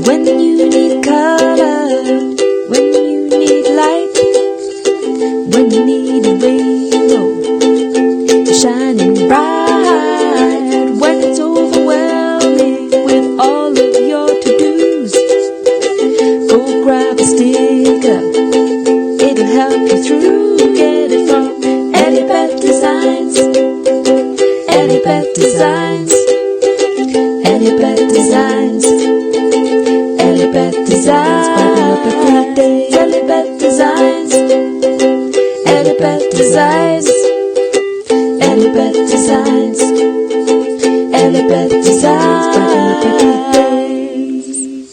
When you need color, when you need light, when you need a rainbow shining bright, when it's overwhelming with all of your to-dos, go grab a sticker, it'll help you through. Get it from EllieBeth Designs, EllieBeth Designs, EllieBeth Designs, EllieBeth Designs, brighten up every day. EllieBeth Designs, EllieBeth Designs, EllieBeth Designs, EllieBeth Designs, brighten up every day.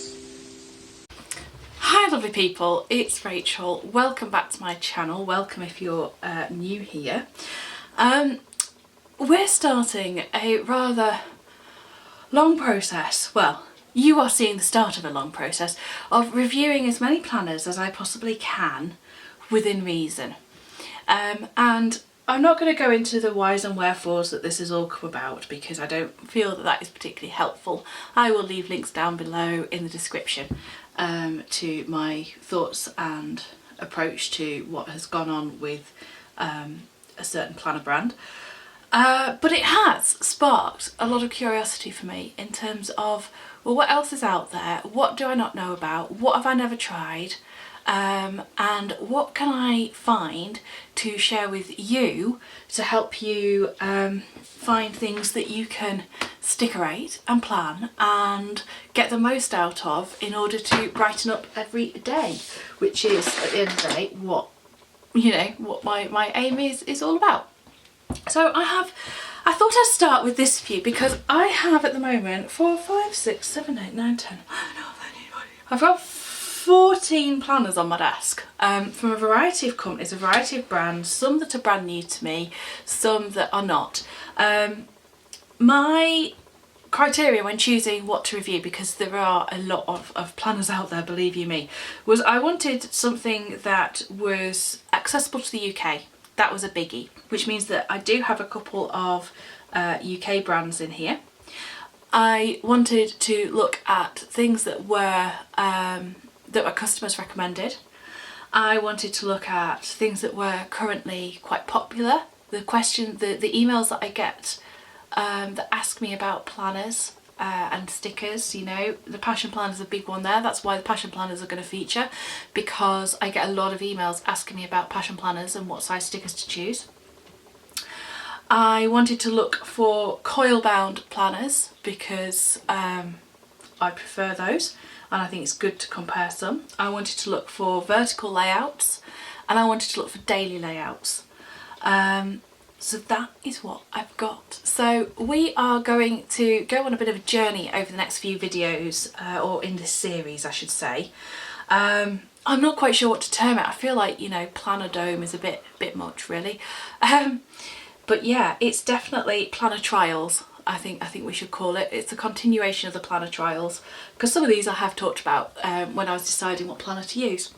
Hi lovely people, it's Rachel. Welcome back to my channel. Welcome if you're new here. We're starting a rather long process. Well, you are seeing the start of a long process of reviewing as many planners as I possibly can within reason. And I'm not going to go into the whys and wherefores that this has all come about because I don't feel that that is particularly helpful. I will leave links down below in the description to my thoughts and approach to what has gone on with a certain planner brand. But it has sparked a lot of curiosity for me in terms of, well, what else is out there? What do I not know about? What have I never tried? And what can I find to share with you to help you find things that you can stickerate and plan and get the most out of in order to brighten up every day, which is at the end of the day what, you know, what my aim is all about. So I thought I'd start with this few because I have at the moment 4, 5, 6, 7, 8, 9, 10, I've got 14 planners on my desk from a variety of companies, a variety of brands, some that are brand new to me, some that are not. My criteria when choosing what to review, because there are a lot of planners out there, believe you me, was I wanted something that was accessible to the UK. That was a biggie, which means that I do have a couple of UK brands in here. I wanted to look at things that were customers recommended. I wanted to look at things that were currently quite popular. The emails that I get that ask me about planners and stickers, you know, the passion planner is a big one there. That's why the passion planners are going to feature, because I get a lot of emails asking me about passion planners and what size stickers to choose. I wanted to look for coil bound planners because I prefer those and I think it's good to compare some. I wanted to look for vertical layouts and I wanted to look for daily layouts. So that is what I've got. So we are going to go on a bit of a journey over the next few videos, or in this series I should say. I'm not quite sure what to term it. I feel like, you know, planner dome is a bit much really. But yeah, it's definitely planner trials. I think we should call it. It's a continuation of the planner trials because some of these I have talked about when I was deciding what planner to use.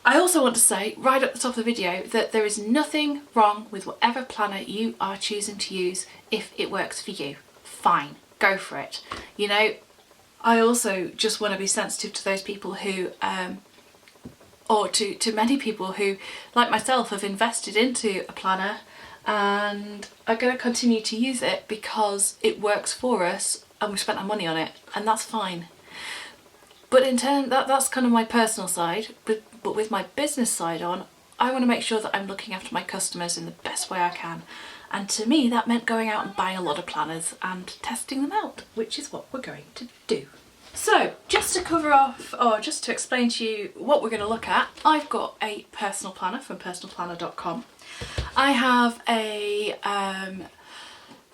I also want to say right at the top of the video that there is nothing wrong with whatever planner you are choosing to use if it works for you. Fine, go for it. You know, I also just want to be sensitive to those people who, or to many people who, like myself, have invested into a planner and are going to continue to use it because it works for us and we've spent our money on it, and that's fine. But in turn, that's kind of my personal side, but with my business side on, I want to make sure that I'm looking after my customers in the best way I can. And to me, that meant going out and buying a lot of planners and testing them out, which is what we're going to do. So just to cover off, or just to explain to you what we're going to look at, I've got a personal planner from personalplanner.com. I have a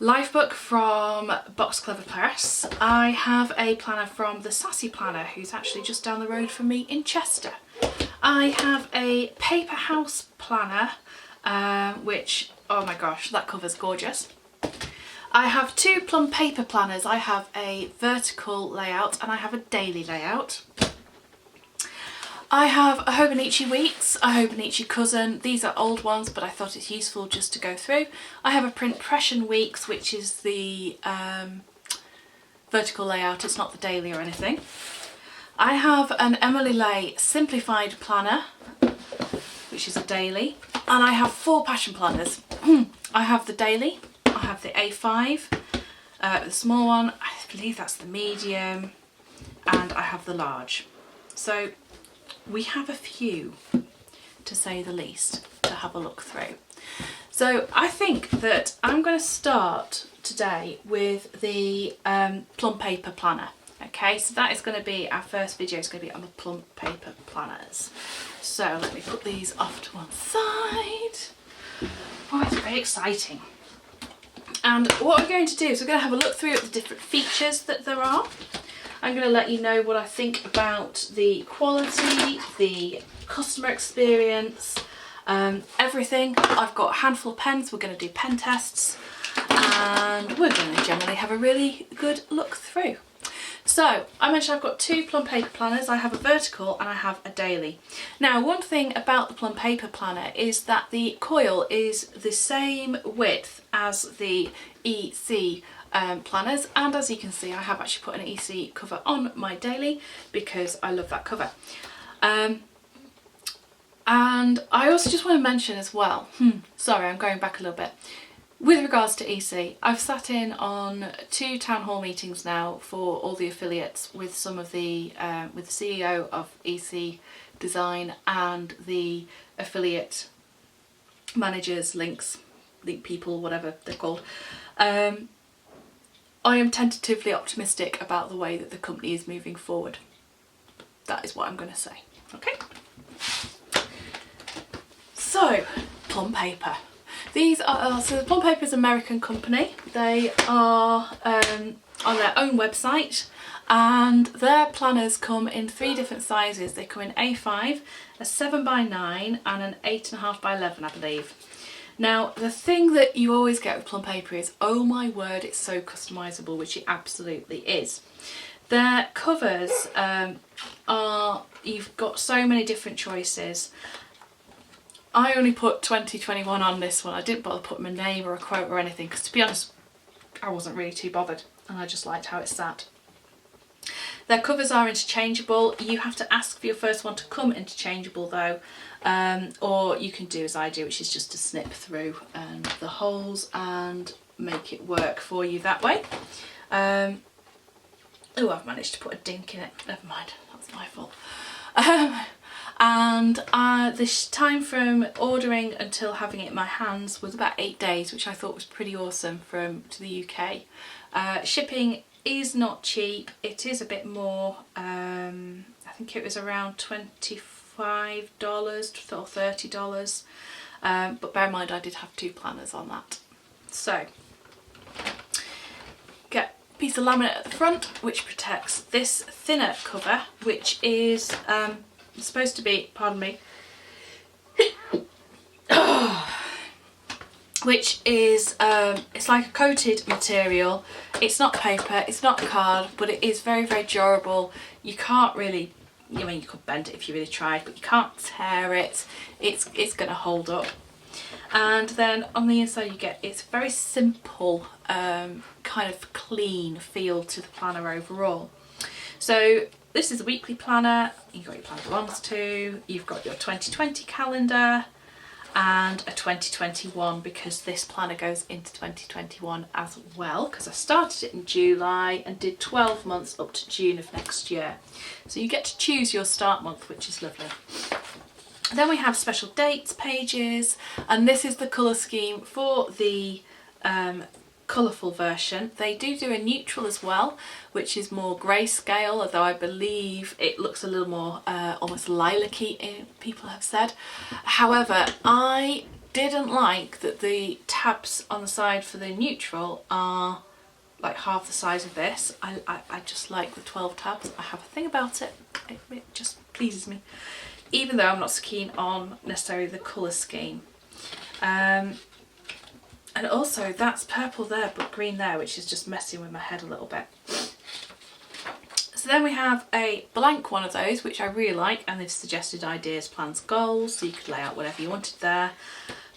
life book from Box of Crochet. I have a planner from the Sassy Planner, who's actually just down the road from me in Chester. I have a paper house planner, which, oh my gosh, that cover's gorgeous. I have 2 Plum paper planners. I have a vertical layout and I have a daily layout. I have a Hobonichi Weeks, a Hobonichi Cousin. These are old ones, but I thought it's useful just to go through. I have a Printpression Weeks, which is the vertical layout, it's not the daily or anything. I have an Emily Lay Simplified Planner, which is a daily, and I have 4 passion planners. I have the daily, I have the A5, the small one, I believe that's the medium, and I have the large. So we have a few, to say the least, to have a look through. So I think that I'm going to start today with the Plum paper planner. Okay, so that is going to be our first video, is going to be on the Plum paper planners. So let me put these off to one side. Oh, it's very exciting. And what we're going to do is we're going to have a look through at the different features that there are. I'm going to let you know what I think about the quality, the customer experience, everything. I've got a handful of pens, we're going to do pen tests, and we're going to generally have a really good look through. So I mentioned I've got 2 Plum paper planners. I have a vertical and I have a daily. Now, one thing about the Plum paper planner is that the coil is the same width as the EC planners, and as you can see I have actually put an EC cover on my daily because I love that cover. And I also just want to mention as well, sorry, I'm going back a little bit. With regards to EC, I've sat in on 2 town hall meetings now for all the affiliates with some of the, with the CEO of EC Design and the affiliate managers, link people, whatever they're called. I am tentatively optimistic about the way that the company is moving forward. That is what I'm going to say. Okay. So, Plum paper. These are, so the Plum paper is an American company. They are on their own website, and their planners come in 3 different sizes. They come in A5, a 7x9 and an 8.5x11, I believe. Now, the thing that you always get with Plum paper is, oh my word, it's so customisable, which it absolutely is. Their covers you've got so many different choices. I only put 2021 on this one. I didn't bother putting my name or a quote or anything because, to be honest, I wasn't really too bothered and I just liked how it sat. Their covers are interchangeable. You have to ask for your first one to come interchangeable though, or you can do as I do, which is just to snip through the holes and make it work for you that way. Oh, I've managed to put a dink in it. Never mind, that's my fault. And this time from ordering until having it in my hands was about 8 days, which I thought was pretty awesome to the UK. Shipping is not cheap. It is a bit more. I think it was around $25 or $30. But bear in mind I did have 2 planners on that. So get a piece of laminate at the front which protects this thinner cover, which is it's supposed to be, pardon me, which is, it's like a coated material. It's not paper, it's not card, but it is very, very durable. You can't really, I mean, you could bend it if you really tried, but you can't tear it. It's going to hold up. And then on the inside you get, it's very simple, kind of clean feel to the planner overall. So this is a weekly planner. You've got your planner belongs to, you've got your 2020 calendar and a 2021, because this planner goes into 2021 as well, because I started it in July and did 12 months up to June of next year. So you get to choose your start month, which is lovely. Then we have special dates pages, and this is the colour scheme for the colourful version. They do a neutral as well, which is more grayscale, although I believe it looks a little more almost lilac-y, people have said. However, I didn't like that the tabs on the side for the neutral are like half the size of this. I just like the 12 tabs. I have a thing about it. It just pleases me, even though I'm not so keen on necessarily the colour scheme. And also that's purple there but green there, which is just messing with my head a little bit. So then we have a blank one of those, which I really like, and they've suggested ideas, plans, goals, so you could lay out whatever you wanted there.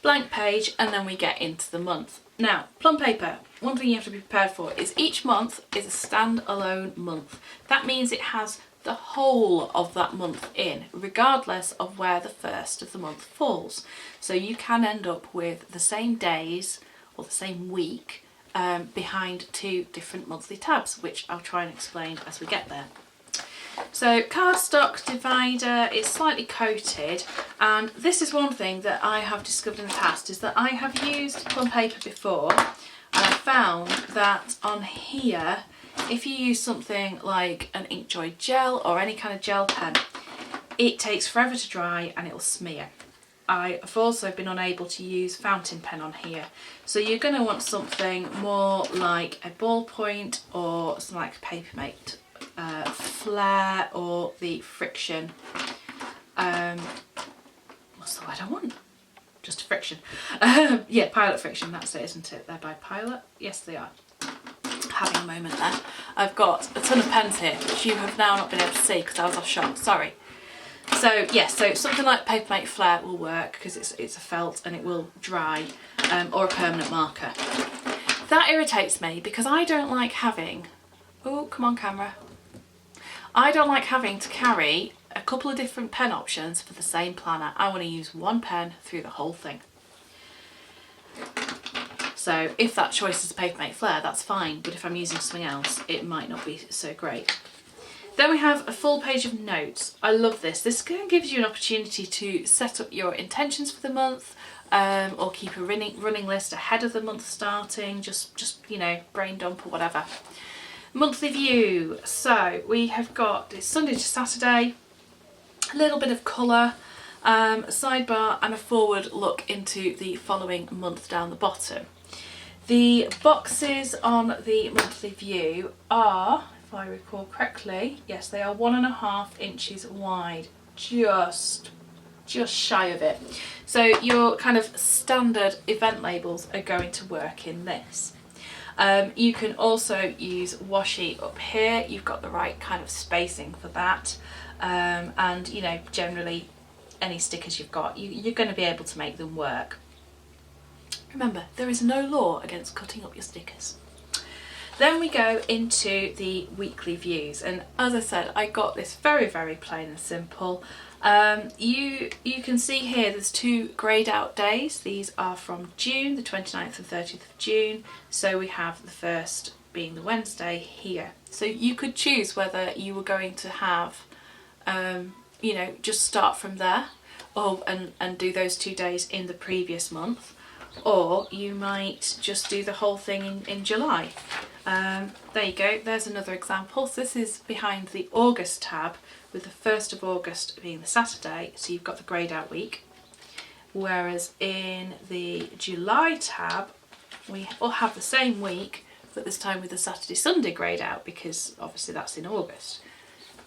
blank page, and then we get into the month. Now, plum paper, one thing you have to be prepared for is each month is a standalone month. That means it has the whole of that month in, regardless of where the first of the month falls. So you can end up with the same days or the same week behind two different monthly tabs, which I'll try and explain as we get there. So cardstock divider is slightly coated, and this is one thing that I have discovered in the past, is that I have used plum paper before, and I found that on here, if you use something like an Inkjoy gel or any kind of gel pen, it takes forever to dry and it'll smear. I have also been unable to use fountain pen on here, so you're going to want something more like a ballpoint or something like Papermate Flare or the Friction. What's the word I want? Just Friction. Yeah, Pilot Friction, that's it, isn't it? They're by Pilot? Yes, they are. Having a moment there. I've got a ton of pens here, which you have now not been able to see because I was off shot, sorry. So yes, so something like Papermate Flare will work because it's a felt and it will dry, or a permanent marker. That irritates me because I don't like having, oh come on camera, I don't like having to carry a couple of different pen options for the same planner. I want to use one pen through the whole thing. So if that choice is Papermate Flare, that's fine, but if I'm using something else, it might not be so great. Then we have a full page of notes. I love this. This gives you an opportunity to set up your intentions for the month, or keep a running list ahead of the month starting, just you know, brain dump or whatever. Monthly view. So we have got, it's Sunday to Saturday, a little bit of colour, a sidebar and a forward look into the following month down the bottom. The boxes on the monthly view are, if I recall correctly, yes, they are 1.5 inches wide, just shy of it. So your kind of standard event labels are going to work in this. You can also use washi up here. You've got the right kind of spacing for that, and you know, generally any stickers you've got, you're going to be able to make them work. Remember, there is no law against cutting up your stickers. Then we go into the weekly views, and as I said, I got this very plain and simple. You can see here there's two greyed out days. These are from June, the 29th and 30th of June, so we have the first being the Wednesday here. So you could choose whether you were going to have, you know, just start from there, or and do those 2 days in the previous month, or you might just do the whole thing in July. There you go, there's another example. So this is behind the August tab, with the 1st of August being the Saturday, so you've got the greyed out week. Whereas in the July tab, we will have the same week, but this time with the Saturday Sunday greyed out, because obviously that's in August.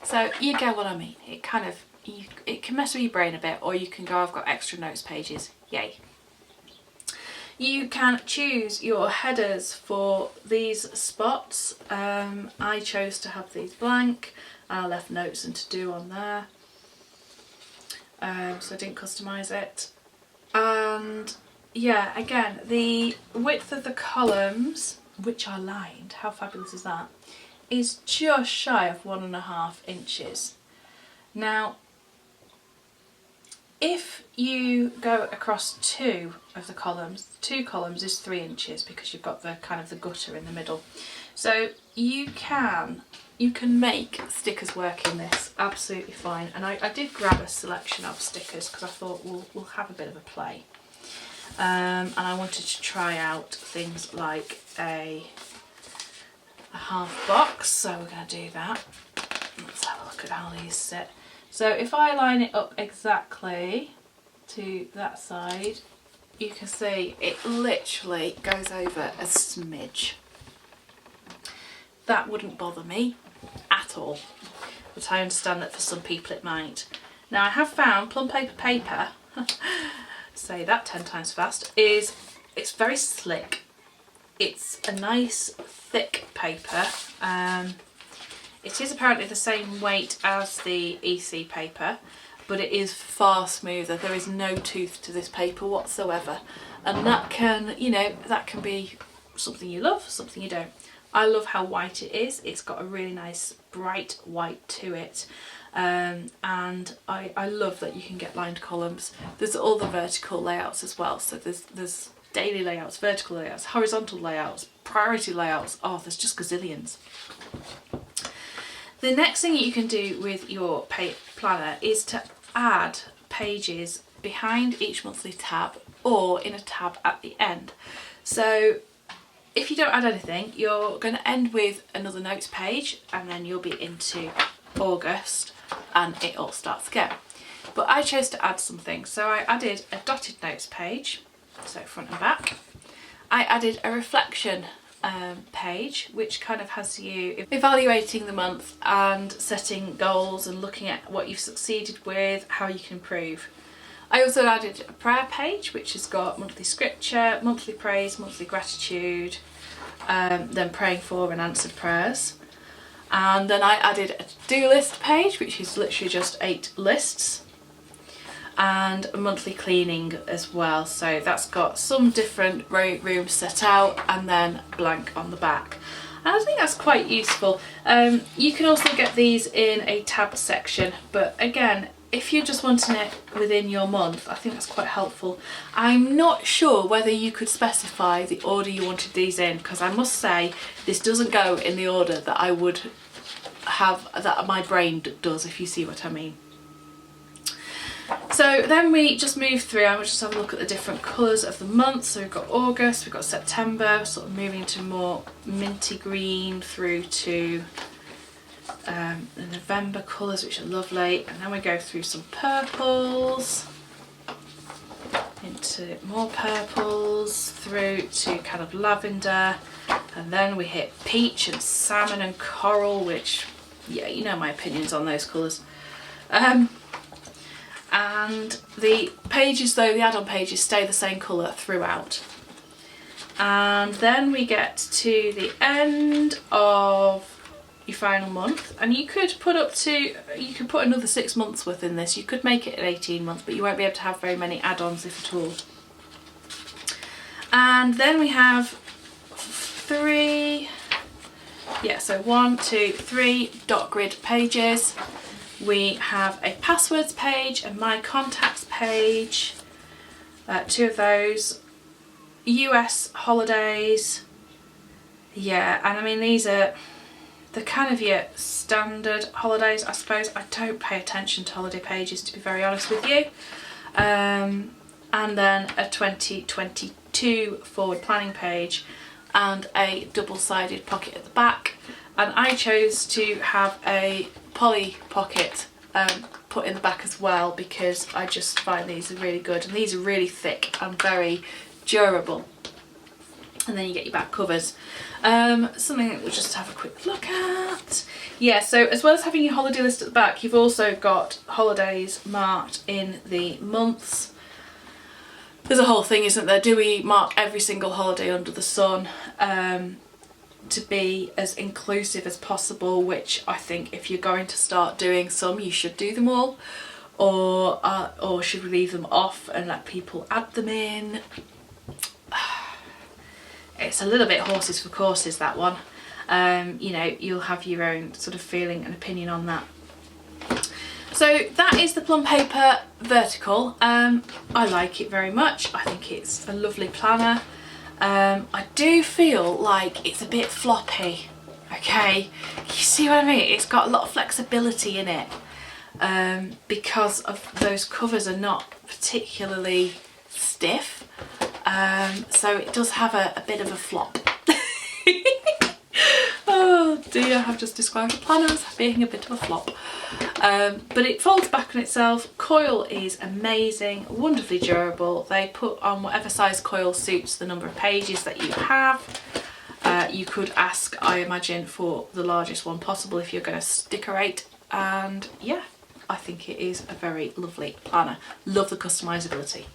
So you get what I mean. It kind of, it can mess with your brain a bit, or you can go, I've got extra notes pages, yay. You can choose your headers for these spots. I chose to have these blank. I left notes and to do on there, so I didn't customise it. And yeah, again, the width of the columns, which are lined, how fabulous is that, is just shy of 1.5 inches. Now, if you go across two of the columns, 2 columns is 3 inches, because you've got the kind of the gutter in the middle. So you can make stickers work in this absolutely fine. And I did grab a selection of stickers because I thought we'll have a bit of a play. And I wanted to try out things like a half box, so we're going to do that. Let's have a look at how these sit. So if I line it up exactly to that side, you can see it literally goes over a smidge. That wouldn't bother me at all, but I understand that for some people it might. Now I have found plum paper, say that 10 times fast, it's very slick. It's a nice thick paper. It is apparently the same weight as the EC paper, but it is far smoother. There is no tooth to this paper whatsoever, and that can, you know, that can be something you love, something you don't. I love how white it is. It's got a really nice bright white to it, and I love that you can get lined columns. There's all the vertical layouts as well, so there's daily layouts, vertical layouts, horizontal layouts, priority layouts. Oh, there's just gazillions. The next thing you can do with your planner is to add pages behind each monthly tab or in a tab at the end. So if you don't add anything, you're going to end with another notes page, and then you'll be into August and it all starts again. But I chose to add something, so I added a dotted notes page, so front and back. I added a reflection page, which kind of has you evaluating the month and setting goals and looking at what you've succeeded with, how you can improve. I also added a prayer page, which has got monthly scripture, monthly praise, monthly gratitude, then praying for and answered prayers. And then I added a to-do list page, which is literally just 8 lists, and a monthly cleaning as well. So that's got some different rooms set out and then blank on the back. And I think that's quite useful. You can also get these in a tab section, but again, if you're just wanting it within your month, I think that's quite helpful. I'm not sure whether you could specify the order you wanted these in, because I must say this doesn't go in the order that I would have, that my brain does, if you see what I mean. So then we just move through and we'll just have a look at the different colours of the month. So we've got August, we've got September, sort of moving to more minty green through to the November colours, which are lovely, and then we go through some purples, into more purples, through to kind of lavender, and then we hit peach and salmon and coral, which, yeah, you know my opinions on those colours. And the pages though, the add-on pages, stay the same colour throughout. And then we get to the end of your final month, and you could put another 6 months within this. You could make it an 18 months, but you won't be able to have very many add-ons, if at all. And then we have 3 dot grid pages. We have a passwords page, a my contacts page, 2 of those, US holidays, yeah, and I mean these are the kind of your standard holidays, I suppose. I don't pay attention to holiday pages, to be very honest with you. And then a 2022 forward planning page and a double-sided pocket at the back. And I chose to have a poly pocket put in the back as well, because I just find these are really good, and these are really thick and very durable. And then you get your back covers. Something that we'll just have a quick look at. Yeah, so as well as having your holiday list at the back, you've also got holidays marked in the months. There's a whole thing, isn't there? Do we mark every single holiday under the sun to be as inclusive as possible, which I think if you're going to start doing some, you should do them all, or should we leave them off and let people add them in? It's a little bit horses for courses, that one. You know, you'll have your own sort of feeling and opinion on that. So that is the Plum paper vertical. I like it very much. I think it's a lovely planner. I do feel like it's a bit floppy, okay? You see what I mean? It's got a lot of flexibility in it, because of those covers are not particularly stiff. So it does have a bit of a flop. Oh dear, I've just described the planner as being a bit of a flop. But it folds back on itself. Coil is amazing, wonderfully durable. They put on whatever size coil suits the number of pages that you have. You could ask, I imagine, for the largest one possible if you're going to decorate. And yeah, I think it is a very lovely planner. Love the customizability.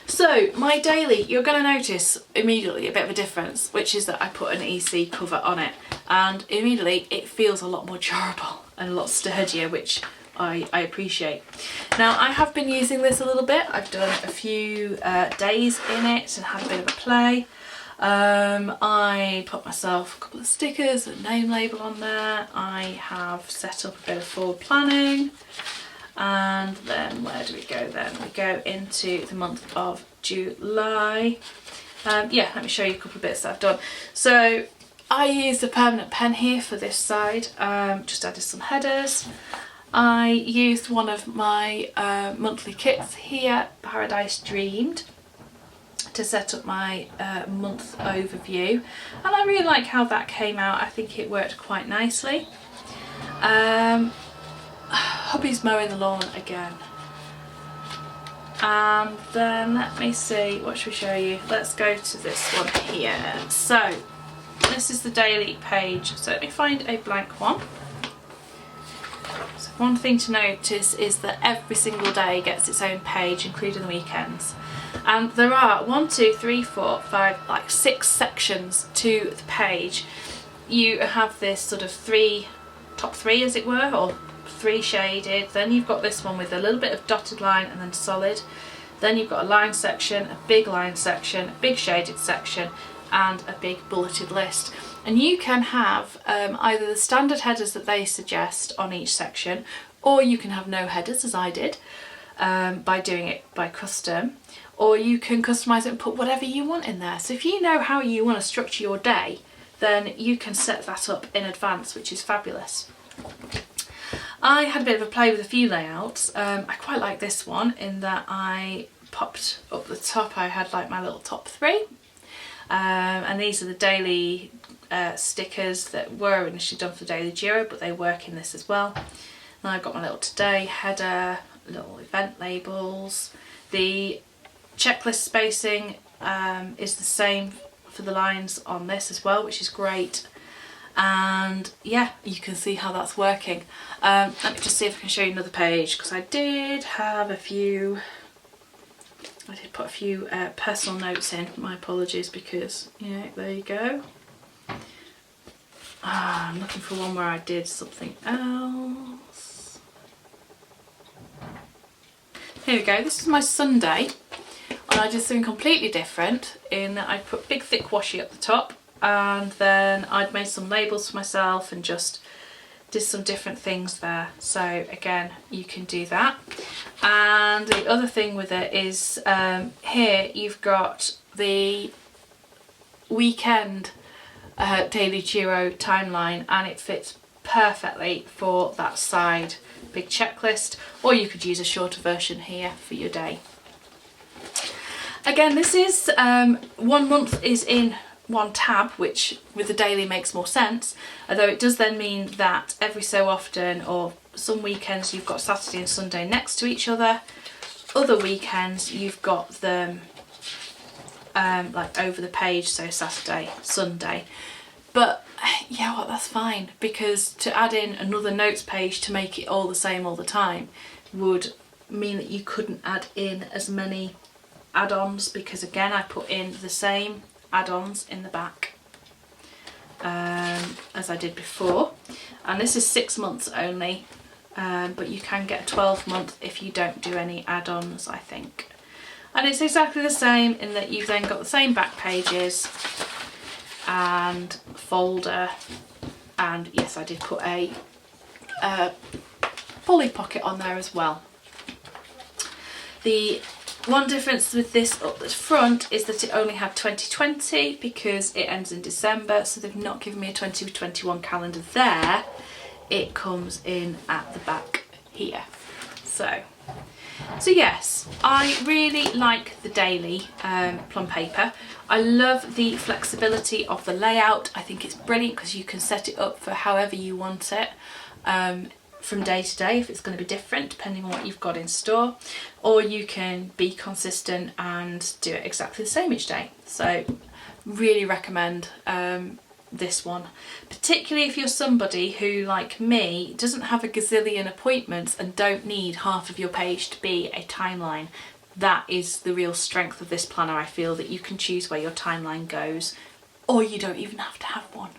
So my daily, you're going to notice immediately a bit of a difference, which is that I put an EC cover on it, and immediately it feels a lot more durable and a lot sturdier, which I appreciate. Now I have been using this a little bit. I've done a few days in it and had a bit of a play. I put myself a couple of stickers, a name label on there. I have set up a bit of forward planning, and then where do we go then? We go into the month of July. Yeah, let me show you a couple of bits that I've done. So I used a permanent pen here for this side, just added some headers. I used one of my monthly kits here, Paradise Dreamed, to set up my month overview, and I really like how that came out. I think it worked quite nicely. Hubby's mowing the lawn again. And then let me see, what should we show you? Let's go to this one here. So this is the daily page, so let me find a blank one. So one thing to notice is that every single day gets its own page, including the weekends. And there are 1, 2, 3, 4, 5, like 6 sections to the page. You have this sort of top three as it were, or 3 shaded. Then you've got this one with a little bit of dotted line and then solid. Then you've got a line section, a big line section, a big shaded section, and a big bulleted list. And you can have either the standard headers that they suggest on each section, or you can have no headers, as I did, by doing it by custom, or you can customise it and put whatever you want in there. So if you know how you want to structure your day, then you can set that up in advance, which is fabulous. I had a bit of a play with a few layouts. I quite like this one in that I popped up the top, I had like my little top 3, and these are the daily stickers that were initially done for Daily Giro, but they work in this as well. And I've got my little today header, little event labels. The checklist spacing is the same for the lines on this as well, which is great. And yeah, you can see how that's working. Let me just see if I can show you another page, because I did have a few, I did put a few personal notes in. My apologies, because yeah, there you go. I'm looking for one where I did something else. Here we go, this is my Sunday, and I did something completely different in that I put big thick washi up the top, and then I'd made some labels for myself and just did some different things there. So again, you can do that. And the other thing with it is here you've got the weekend Daily Giro timeline, and it fits perfectly for that side big checklist, or you could use a shorter version here for your day. Again, this is 1 month is in one tab, which with the daily makes more sense, although it does then mean that every so often, or some weekends, you've got Saturday and Sunday next to each other. Other weekends you've got them like over the page, so Saturday, Sunday. But yeah, well, that's fine, because to add in another notes page to make it all the same all the time would mean that you couldn't add in as many add-ons, because again, I put in the same add-ons in the back as I did before. And this is 6 months only, but you can get a 12-month if you don't do any add-ons, I think. And it's exactly the same in that you've then got the same back pages and folder, and yes, I did put a pulley pocket on there as well. The one difference with this up the front is that it only had 2020 because it ends in December, so they've not given me a 2021 calendar there. It comes in at the back here. So yes, I really like the daily Plum paper. I love the flexibility of the layout. I think it's brilliant because you can set it up for however you want it. From day to day, if it's going to be different depending on what you've got in store, or you can be consistent and do it exactly the same each day. So really recommend this one, particularly if you're somebody who, like me, doesn't have a gazillion appointments and don't need half of your page to be a timeline. That is the real strength of this planner, I feel, that you can choose where your timeline goes, or you don't even have to have one.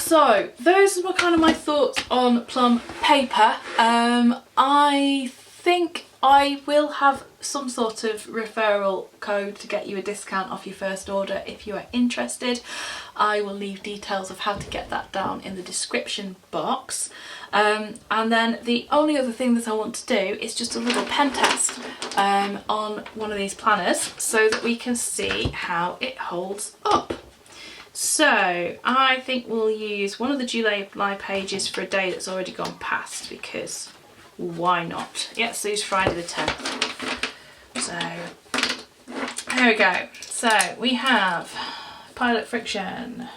So those were kind of my thoughts on Plum paper. I think I will have some sort of referral code to get you a discount off your first order if you are interested. I will leave details of how to get that down in the description box. And then the only other thing that I want to do is just a little pen test on one of these planners so that we can see how it holds up. So I think we'll use one of the July pages for a day that's already gone past, because why not? Yeah, so it's Friday the 10th. So here we go. So we have Pilot Friction.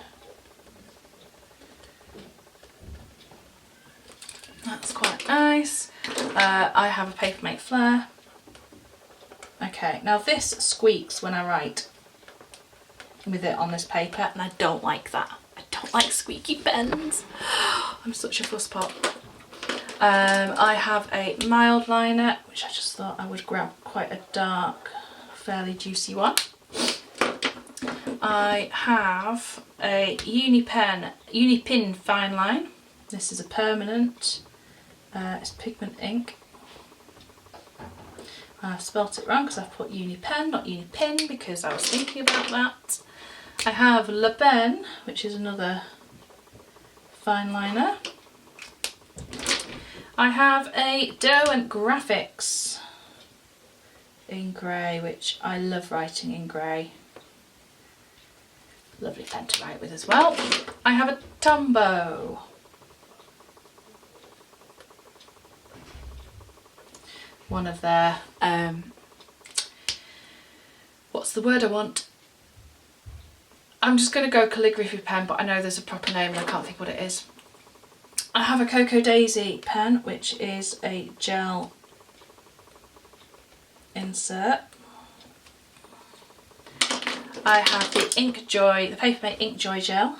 That's quite nice. I have a Papermate Flare. Okay, now this squeaks when I write with it on this paper, and I don't like that. I don't like squeaky pens. I'm such a fusspot. I have a mild liner, which I just thought I would grab quite a dark, fairly juicy one. I have a Unipin fine line. This is a permanent. It's pigment ink. I've spelt it wrong because I've put Unipen, not Unipin, because I was thinking about that. I have Le Ben, which is another fine liner. I have a Derwent Graphics in grey, which I love writing in grey. Lovely pen to write with as well. I have a Tombow. One of their, what's the word I want? I'm just going to go calligraphy pen, but I know there's a proper name and I can't think what it is. I have a Cocoa Daisy pen, which is a gel insert. I have the Inkjoy, the Papermate Inkjoy gel.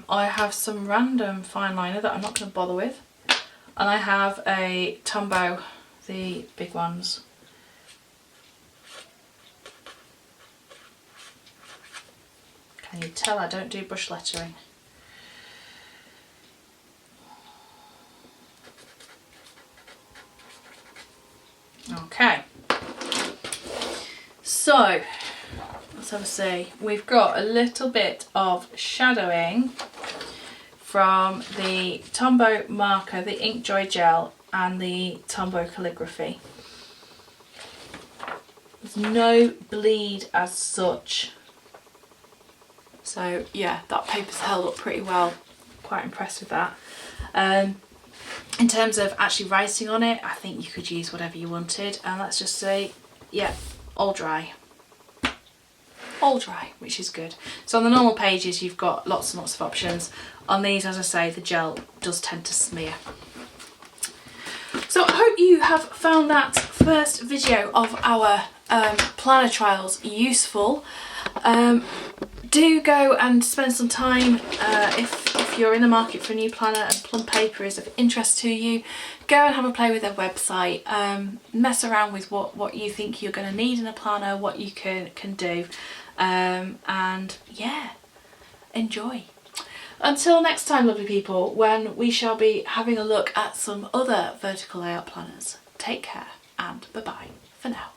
I have some random fine liner that I'm not going to bother with. And I have a Tombow, the big ones. Can you tell I don't do brush lettering? Okay. So, let's have a see. We've got a little bit of shadowing from the Tombow marker, the Inkjoy gel, and the Tombow calligraphy. There's no bleed as such. So yeah, that paper's held up pretty well. Quite impressed with that. In terms of actually writing on it, I think you could use whatever you wanted. And let's just say, yeah, all dry. All dry, which is good. So on the normal pages, you've got lots and lots of options. On these, as I say, the gel does tend to smear. So I hope you have found that first video of our planner trials useful. Do go and spend some time, if you're in the market for a new planner and Plum paper is of interest to you, go and have a play with their website, mess around with what you think you're going to need in a planner, what you can do, and yeah, enjoy. Until next time, lovely people, when we shall be having a look at some other vertical layout planners, take care and bye bye for now.